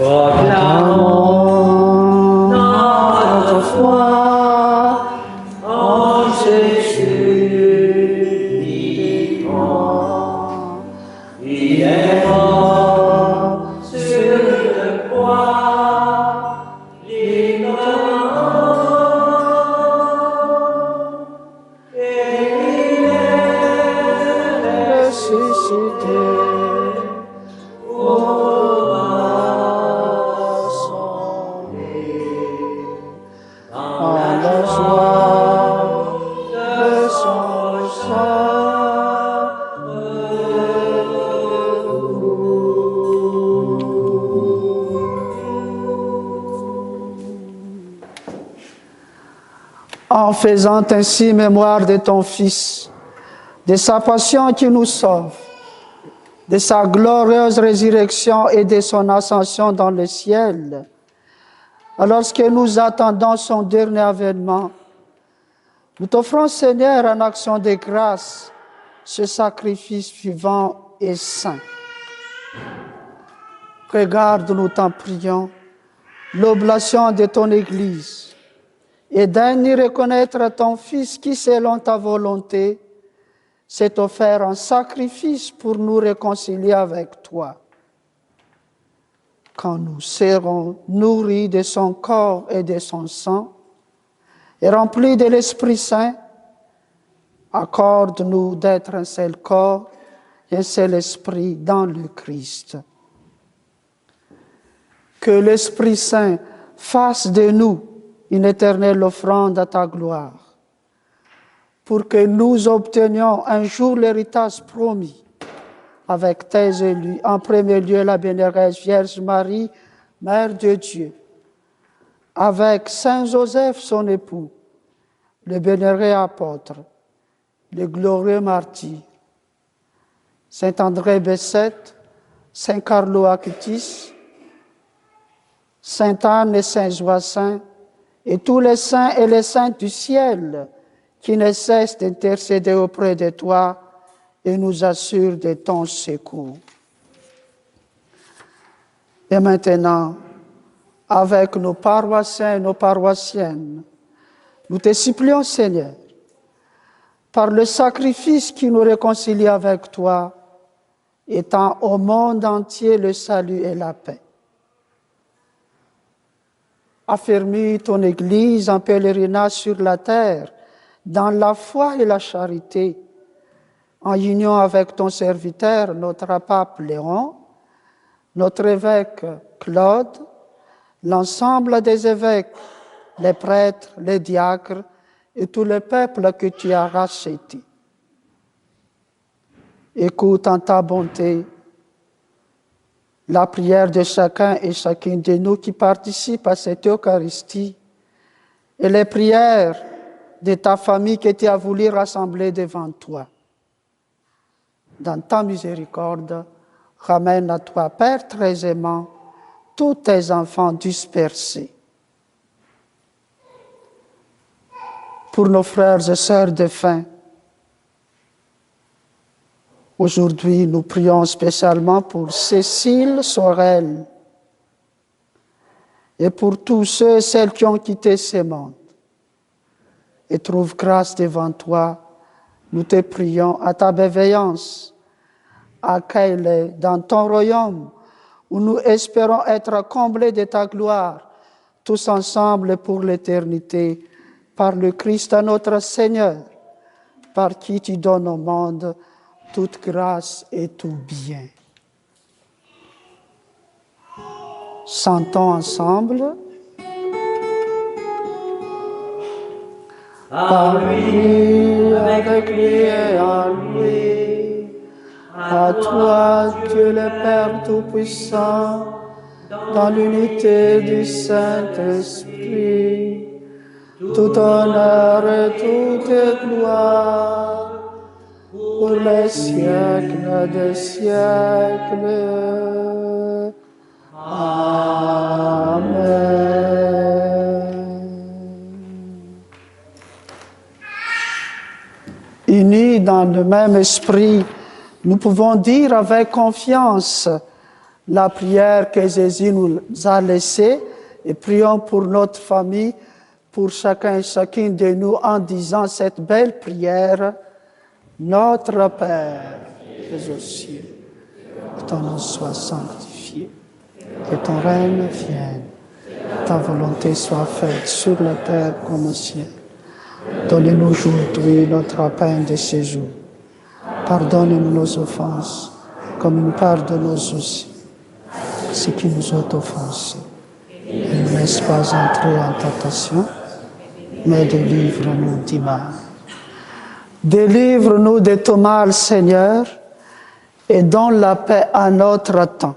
A: Proclamons notre foi en Jésus, vivant. Il est mort sur le croix, librement, et il est ressuscité.
B: En faisant ainsi mémoire de ton Fils, de sa passion qui nous sauve, de sa glorieuse résurrection et de son ascension dans le ciel, alors que nous attendons son dernier avènement, nous t'offrons, Seigneur, en action de grâce, ce sacrifice vivant et saint. Regarde, nous t'en prions, l'oblation de ton Église, et daigne reconnaître ton Fils qui, selon ta volonté, s'est offert en sacrifice pour nous réconcilier avec toi. Quand nous serons nourris de son corps et de son sang, et remplis de l'Esprit Saint, accorde-nous d'être un seul corps et un seul esprit dans le Christ. Que l'Esprit Saint fasse de nous une éternelle offrande à ta gloire, pour que nous obtenions un jour l'héritage promis avec tes élus, en premier lieu la bienheureuse Vierge Marie, Mère de Dieu, avec Saint Joseph, son époux, le bienheureux apôtre, le glorieux martyr, Saint André Bessette, Saint Carlo Acutis, Sainte Anne et Saint Joacin, et tous les saints et les saintes du ciel qui ne cessent d'intercéder auprès de toi et nous assurent de ton secours. Et maintenant, avec nos paroissiens et nos paroissiennes, nous te supplions, Seigneur, par le sacrifice qui nous réconcilie avec toi, étends au monde entier le salut et la paix. Affermis ton Église en pèlerinage sur la terre, dans la foi et la charité, en union avec ton serviteur, notre pape Léon, notre évêque Claude, l'ensemble des évêques, les prêtres, les diacres et tout le peuple que tu as racheté. Écoute en ta bonté la prière de chacun et chacune de nous qui participent à cette Eucharistie et les prières de ta famille que tu as voulu rassembler devant toi. Dans ta miséricorde, ramène à toi, Père très aimant, tous tes enfants dispersés. Pour nos frères et sœurs défunts, aujourd'hui, nous prions spécialement pour Cécile Sorel et pour tous ceux et celles qui ont quitté ce monde et trouvent grâce devant toi Nous te prions à ta bienveillance. Accueille-les dans ton royaume, où nous espérons être comblés de ta gloire, tous ensemble pour l'éternité, par le Christ notre Seigneur, par qui tu donnes au monde toute grâce et tout bien. Chantons ensemble. Par lui, avec lui et en lui, à toi, Dieu le Père Tout-Puissant, dans l'unité du Saint-Esprit, tout honneur et toute gloire, pour les siècles des siècles. Amen. Unis dans le même esprit, nous pouvons dire avec confiance la prière que Jésus nous a laissée et prions pour notre famille, pour chacun et chacune de nous en disant cette belle prière. Notre Père, qui es aux cieux, que ton nom soit sanctifié, que ton règne vienne, que ta volonté soit faite sur la terre comme au ciel. Donne-nous aujourd'hui notre pain de ce jour. Pardonne-nous nos offenses, comme nous pardonnons aussi ceux qui nous ont offensés. Ne nous laisse pas entrer en tentation, mais délivre-nous du mal. Délivre-nous de tout mal, Seigneur, et donne la paix à notre temps.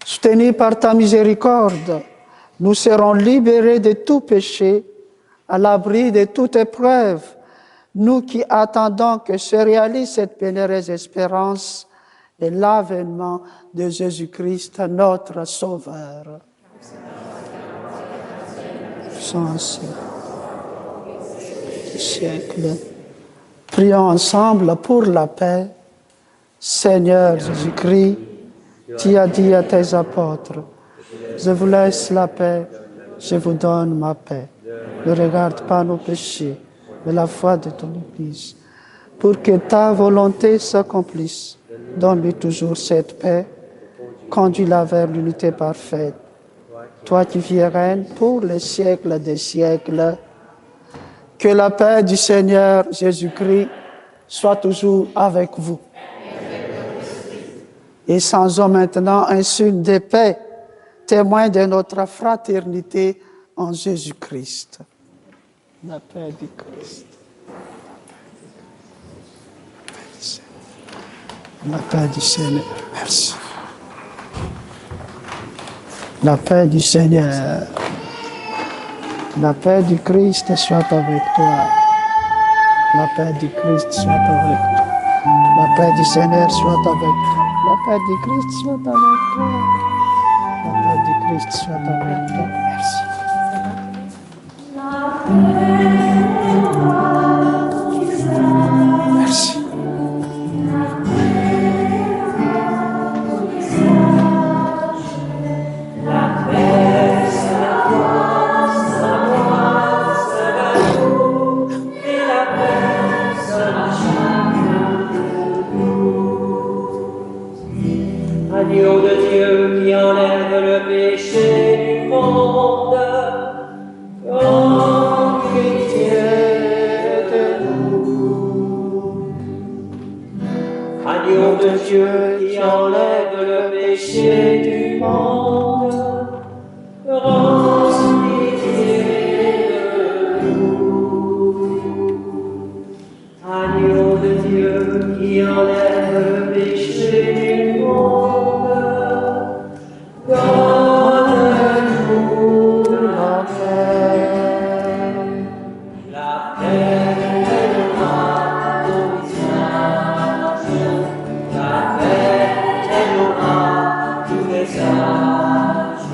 B: Soutenus par ta miséricorde, nous serons libérés de tout péché, à l'abri de toute épreuve, nous qui attendons que se réalise cette bienheureuse espérance et l'avènement de Jésus-Christ, notre Sauveur. Sans siècle. Prions ensemble pour la paix. Seigneur Jésus-Christ, tu as dit à tes apôtres, je vous laisse la paix, je vous donne ma paix. Ne regarde pas nos péchés, mais la foi de ton Église. Pour que ta volonté s'accomplisse, donne-lui toujours cette paix, conduis-la vers l'unité parfaite. Toi qui vis et règnes pour les siècles des siècles, que la paix du Seigneur Jésus-Christ soit toujours avec vous. Et sans eux maintenant un signe de paix, témoin de notre fraternité en Jésus-Christ. La paix du Christ. La paix du Seigneur. Merci. La paix du Seigneur. La paix du Christ soit avec toi. La paix du Christ soit avec toi. La paix du Seigneur soit avec toi. La paix du Christ soit avec toi. La paix du Christ soit avec toi. Merci. Merci.
A: Agneau de Dieu qui enlève le péché du monde, prends pitié de nous. Agneau de Dieu qui enlève le péché du monde, prends pitié de nous. Agneau de Dieu qui enlève le péché du monde, donne-nous la paix. La paix aimera ton visage, la paix aimera tous les âges.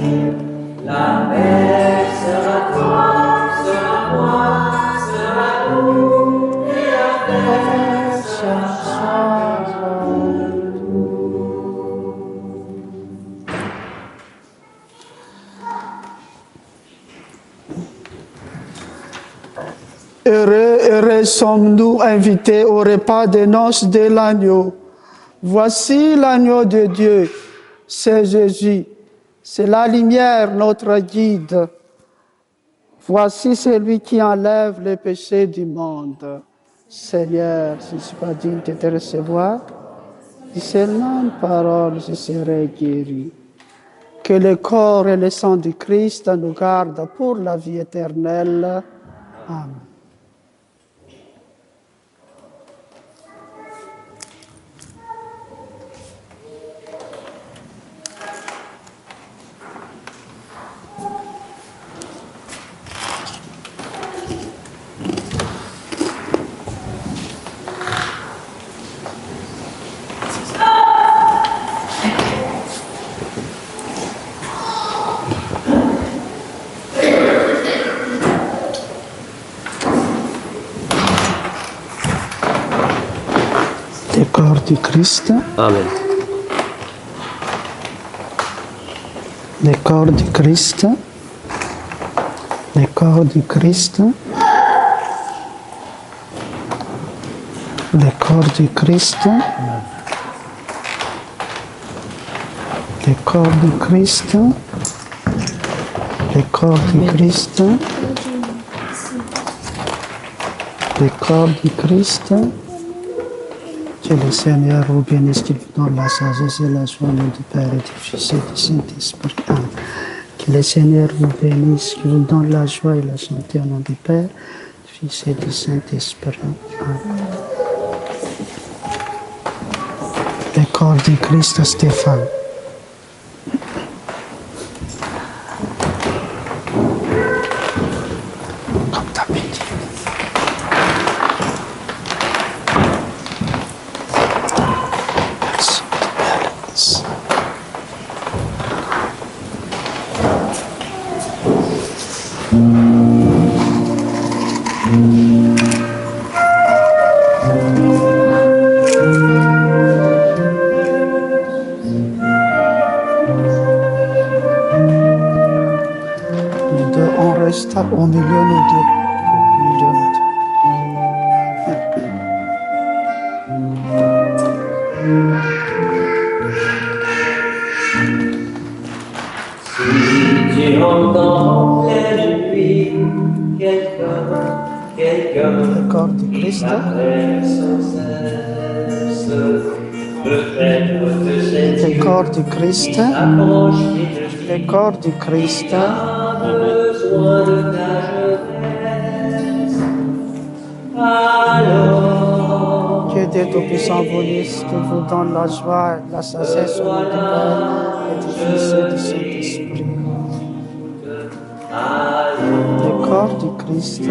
A: La paix sera toi, sera moi, sera nous, et la paix sera
B: Heureux pourquoi sommes-nous invités au repas des noces de l'agneau? Voici l'agneau de Dieu, c'est Jésus, c'est la lumière, notre guide. Voici celui qui enlève les péchés du monde. Seigneur, si je ne suis pas digne de te recevoir, dis seulement une parole, je serai guéri. Que le corps et le sang du Christ nous gardent pour la vie éternelle. Amen. Le corps du Christ.
A: Amen.
B: Le corps du Christ. Le corps du Christ. Le corps du Christ. Le corps du Christ. Le corps du Christ. Le corps du Christ. Que le Seigneur vous bénisse, qu'il vous donne la sagesse et la joie au nom du Père et du Fils et du Saint-Esprit. Amen. Que le Seigneur vous bénisse, qu'il vous donne la joie et la santé au nom du Père, du Fils et du Saint-Esprit. Amen. Le corps du Christ Stéphane. Comme d'habitude. Au milieu, nous deux. Au milieu, nous
A: Si tu entends pleine nuit, quelqu'un
B: Le corps du Christ.
A: appelle sans cesse, peut-être que c'est
B: Le
A: Dieu
B: corps du Christ.
A: qui s'approche et te
B: Le corps du Christ.
A: besoin de ta jeunesse. Alors,
B: Que Dieu Tout-Puissant vous bénisse, qu'il vous donne la joie, la sagesse au nom du Père et du Fils et du Saint-Esprit. Le corps du Christ. Le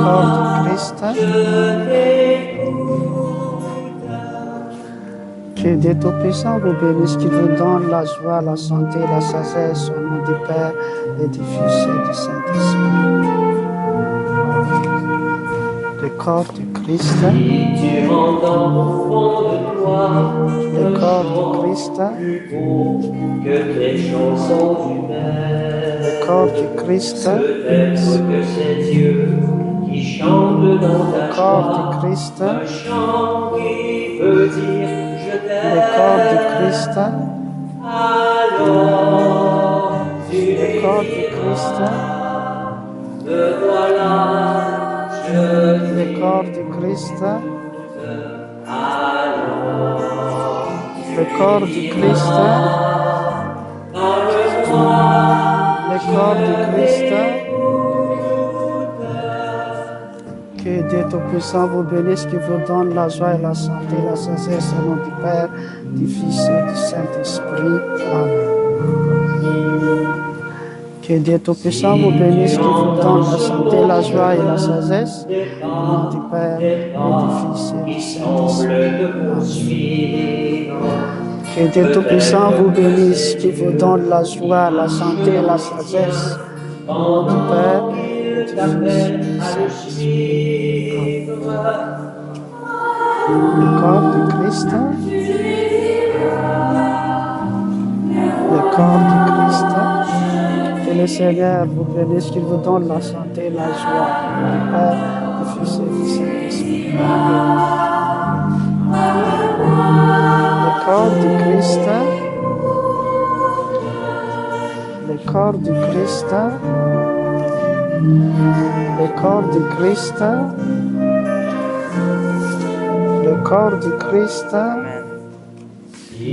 B: corps du Christ. Que Dieu Tout-Puissant vous bénisse, qu'il vous donne la joie, la santé, la sagesse au nom du Père et du Fils et du Saint-Esprit. Le corps du Christ.
A: tu entends au fond de toi
B: Le corps du Christ.
A: plus beau que les chansons humaines.
B: Le corps du Christ.
A: Peut-être que c'est Dieu qui chante dans ta
B: Le corps
A: joie,
B: du Christ.
A: un chant qui veut dire je t'aime.
B: Le corps du Christ.
A: Alors tu
B: Le corps du Christ.
A: me voilà, je
B: Le corps du Christ. Le corps du Christ. Le corps du Christ. Que Dieu Tout-Puissant vous bénisse, qu'il vous donne la joie et la santé, la sagesse au nom du Père, du Fils et du Saint-Esprit. Amen. Que Dieu Tout-Puissant vous bénisse, qu'il vous donne la santé, la joie et la sagesse au nom du Père et du Fils et du Saint-Esprit. Que Dieu Tout-Puissant vous bénisse, qu'il vous donne la joie, la santé et la sagesse au nom du Père et du Fils et du Saint-Esprit. Le corps du Christ. Le corps du Christ. Que le le Seigneur vous bénisse, qu'il vous donne la santé, la joie, du Père, du Fils et du Saint-Esprit. Le corps du Christ, le corps du Christ, le corps du Christ, le corps du Christ,
A: Si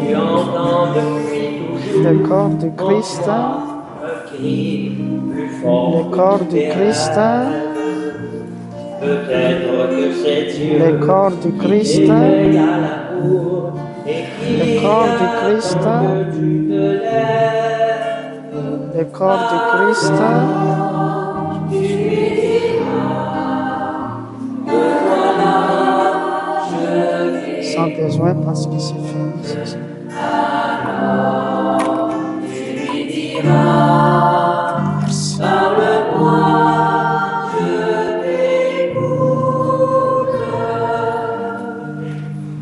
A: tu entends depuis toujours
B: le corps du Christ,
A: un cri plus fort
B: le corps du Christ,
A: peut-être que c'est Dieu
B: le corps du Christ,
A: qui t'éveille à l'amour et qui
B: le corps du Christ,
A: attend que tu te lèves.
B: le corps du Christ, sans besoin parce que c'est fini. C'est ça. Merci.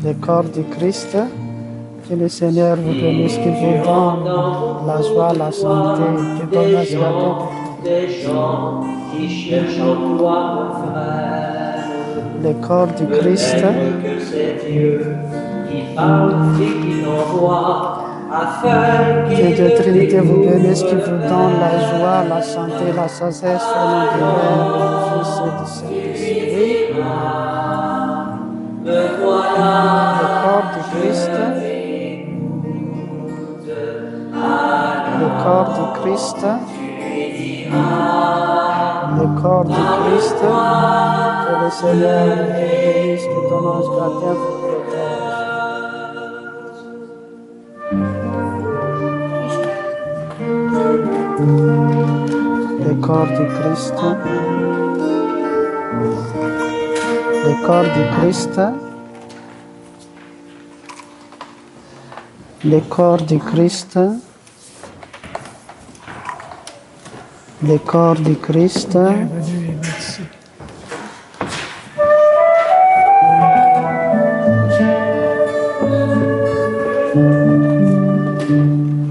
B: Le corps du Christ, que le Seigneur vous bénisse, qu'il vous donne la joie, la santé, qu'il donne la joie.
A: Des gens qui cherchent en toi, mon frère.
B: Le corps du Christ,
A: Peut-être que c'est Dieu qui parle et qui t'envoie afin
B: que
A: qu'il
B: Dieu
A: te
B: Trinité vous
A: découvre.
B: bénisse, qu'il vous donne la joie, la santé, la sagesse au nom du Père, du Fils et du Saint-Esprit.
A: Me voilà,
B: Le corps du Christ, le corps du Christ, le corps du Christ, que le Seigneur vous bénisse, que ton ange gardien vous protège. Le corps du Christ, le corps du Christ, le corps du Christ, le corps du Christ,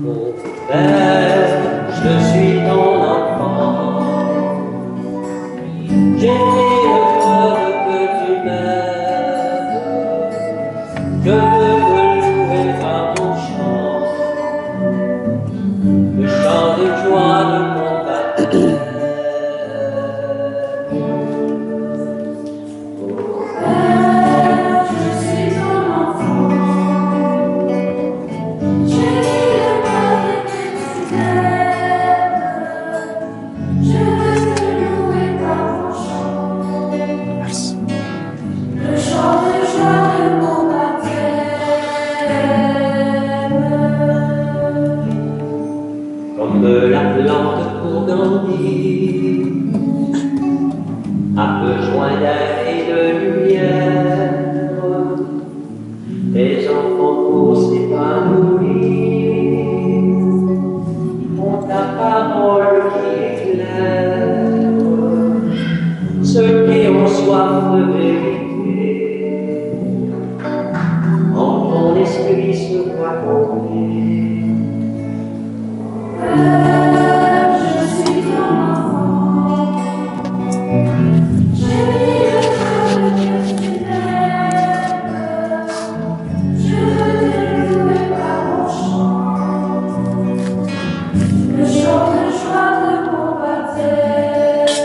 A: mon Père, je suis ton enfant. J'ai pris le cœur que tu m'aimes. Je veux te louer par mon chant, le chant de joie de mon baptême.
F: Je suis ton enfant. J'ai mis le cœur que tu m'aimes. Je veux te louer par mon chant,
B: merci.
F: le chant de joie de mon baptême.
A: Comme la plante pour grandir a besoin d'air et de lumière, les enfants pour s'épanouir ont ta parole qui éclaire ceux qui ont soif de vérité. En ton esprit se voit combler.
F: Je suis ton enfant. J'ai mis le cœur que tu m'aimes. Je veux te louer par mon chant, le chant de joie de mon baptême.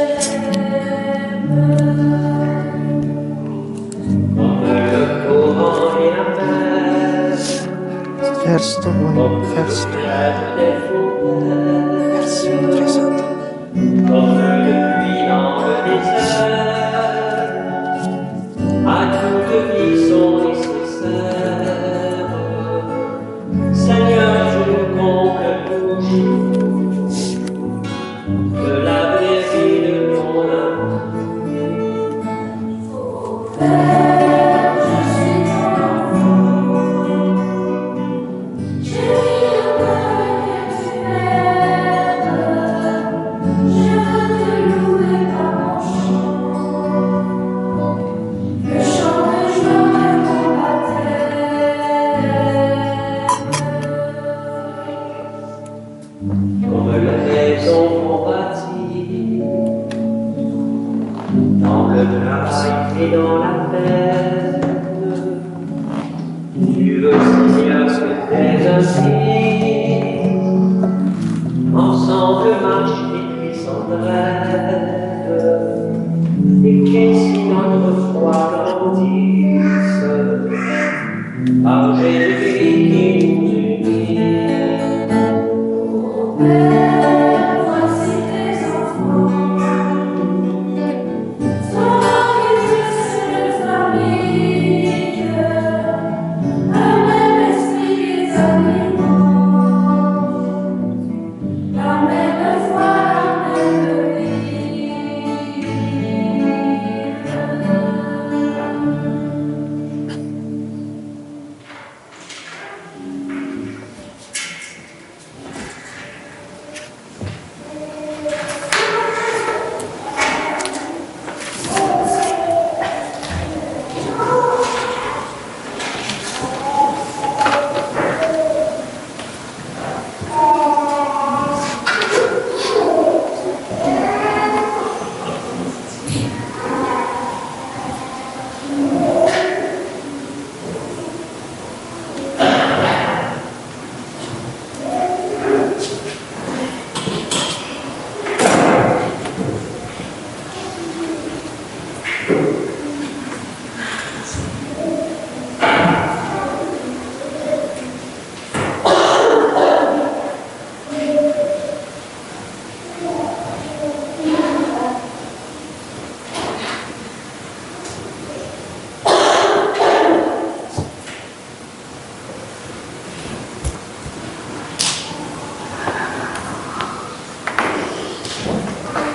A: Comme le courant et la mer,
B: Verse ton royaume, verse ton
A: des fontaines,
B: merci, très saint.
A: comme le puits dans le désert, à toute vie sont nécessaires. Seigneur, je compte toujours de la vraie vie de ton amour.
F: Je suis ton enfant. J'ai mis le cœur que tu m'aimes. Je veux te louer par mon chant, le chant de joie de mon
A: ainsi, ensemble marche et puis s'entraide, et qu'ainsi notre foi grandisse, par Jésus qui nous unit.
F: Père, voici tes enfants, sans seule famille, un même esprit les alimente, la même foi, la même vie.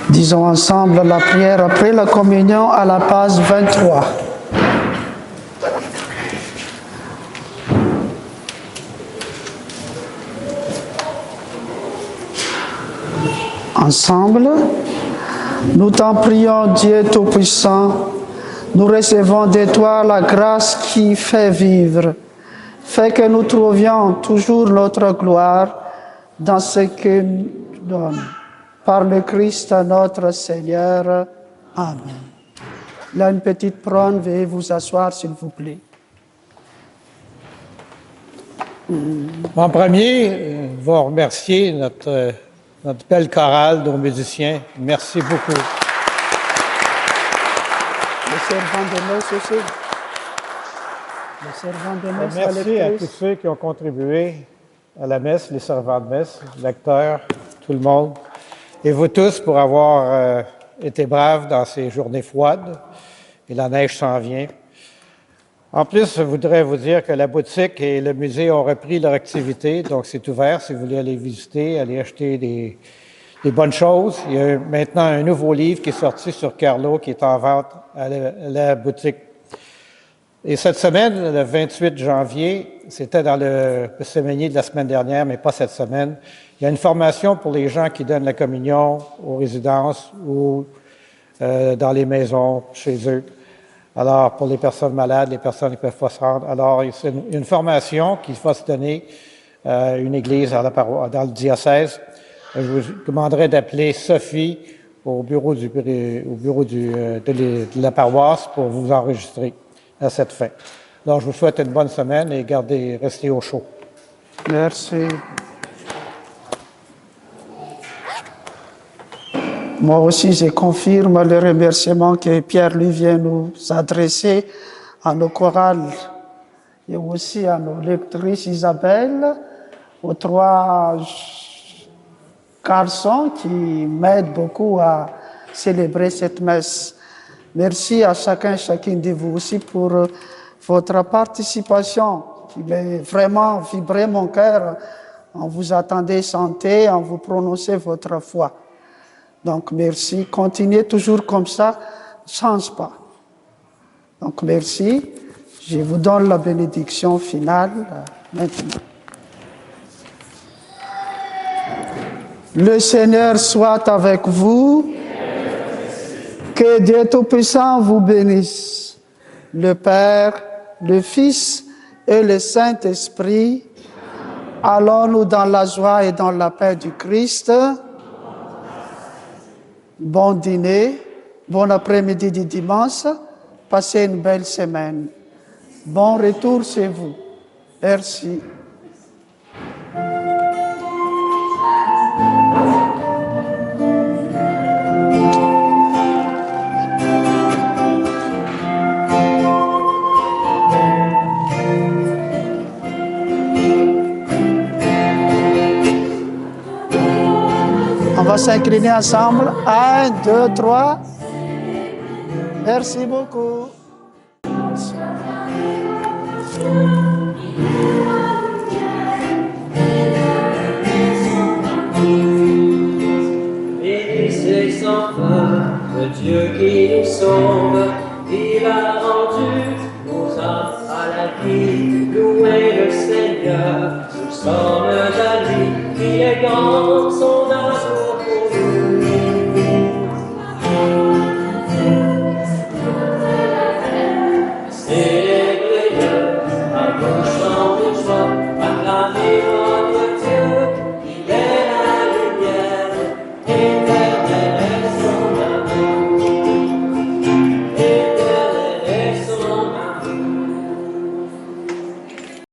B: Disons ensemble la prière après la communion à la page 23. Ensemble, nous t'en prions, Dieu Tout-Puissant, nous recevons de toi la grâce qui fait vivre. Fais que nous trouvions toujours notre gloire dans ce que tu donnes. Par le Christ notre Seigneur. Amen. Là, une petite prône, veuillez vous asseoir, s'il vous plaît.
E: En premier, je vais remercier notre belle chorale, nos musiciens. Merci beaucoup.
B: Le servant de messe aussi. Le servant de messe.
E: Merci à tous ceux qui ont contribué à la messe, les servants de messe, lecteurs, tout le monde. Et vous tous pour avoir été braves dans ces journées froides. Et la neige s'en vient. En plus, je voudrais vous dire que la boutique et le musée ont repris leur activité, donc c'est ouvert si vous voulez aller visiter, aller acheter des bonnes choses. Il y a maintenant un nouveau livre qui est sorti sur Carlo, qui est en vente à la boutique. Et cette semaine, le 28 janvier, c'était dans le séminaire de la semaine dernière, mais pas cette semaine, il y a une formation pour les gens qui donnent la communion aux résidences ou dans les maisons, chez eux. Alors, pour les personnes malades, les personnes qui ne peuvent pas se rendre. Alors, c'est une formation qui va se donner à une église dans le diocèse. Je vous demanderai d'appeler Sophie au bureau de la paroisse pour vous enregistrer à cette fin. Alors, je vous souhaite une bonne semaine et restez au chaud.
B: Merci. Moi aussi, je confirme le remerciement que Pierre lui vient nous adresser à nos chorales et aussi à nos lectrices Isabelle, aux 3 garçons qui m'aident beaucoup à célébrer cette messe. Merci à chacun et chacune de vous aussi pour votre participation qui m'a vraiment vibré mon cœur. On vous attendait santé, on vous prononçait votre foi. Donc merci, continuez toujours comme ça, ne change pas. Donc merci, je vous donne la bénédiction finale maintenant. Le Seigneur soit avec vous, que Dieu Tout-Puissant vous bénisse, le Père, le Fils et le Saint-Esprit. Allons-nous dans la joie et dans la paix du Christ. Bon dîner, bon après-midi du dimanche, passez une belle semaine. Bon retour chez vous. Merci. va s'incliner ensemble. 1, 2, 3. Merci beaucoup.
A: Et c'est sans fin le Dieu qui nous sauve, il a rendu nos âmes à la vie. Louez le Seigneur, nous sommes à lui, qui est grand son